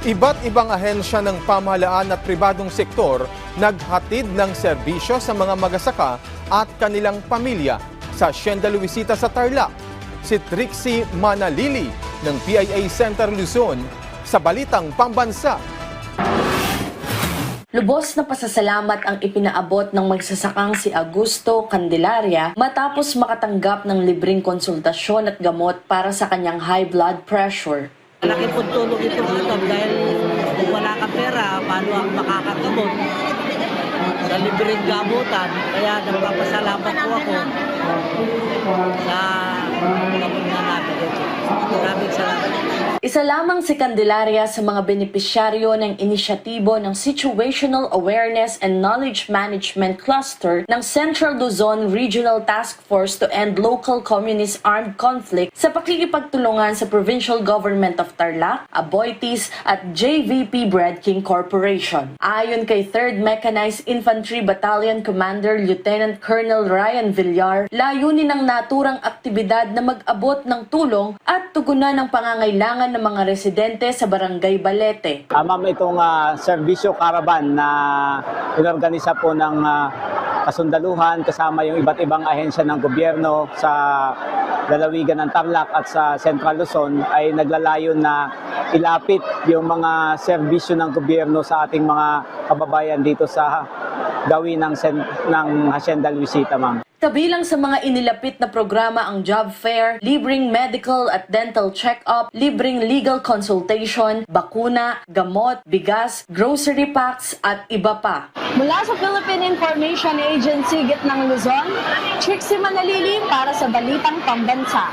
Iba't ibang ahensya ng pamahalaan at pribadong sektor naghatid ng serbisyo sa mga magasaka at kanilang pamilya sa Hacienda Luisita sa Tarlac. Si Trixie Manalili ng PIA Center Luzon sa Balitang Pambansa. Lubos na pasasalamat ang ipinaabot ng magsasakang si Augusto Candelaria matapos makatanggap ng libreng konsultasyon at gamot para sa kanyang high blood pressure. Malaki po tulong ito dahil kung wala ka pera, paano ang makakagamot sa libreng gamutan. Kaya nagpapasalamat po ako sa gamot na natin. Maraming salamat. Isa lamang si Candelaria sa mga benepisyaryo ng inisyatibo ng Situational Awareness and Knowledge Management Cluster ng Central Luzon Regional Task Force to End Local Communist Armed Conflict sa pakikipagtulungan sa Provincial Government of Tarlac, Aboitiz at JVP Bread King Corporation. Ayon kay 3rd Mechanized Infantry Battalion Commander Lieutenant Colonel Ryan Villar, layunin ng naturang aktibidad na mag-abot ng tulong at tugunan ng pangangailangan ng mga residente sa Barangay Balete. Ma'am, itong serbisyo caravan na inorganisa po ng kasundaluhan kasama yung iba't ibang ahensya ng gobyerno sa lalawigan ng Tarlac at sa Central Luzon ay naglalayon na ilapit yung mga serbisyo ng gobyerno sa ating mga kababayan dito sa gawin ng Hacienda Luisita, ma'am. Kabilang sa mga inilapit na programa ang job fair, libreng medical at dental check-up, libreng legal consultation, bakuna, gamot, bigas, grocery packs at iba pa. Mula sa Philippine Information Agency, Gitnang Luzon, Trixie Manalili para sa Balitang Pambansa.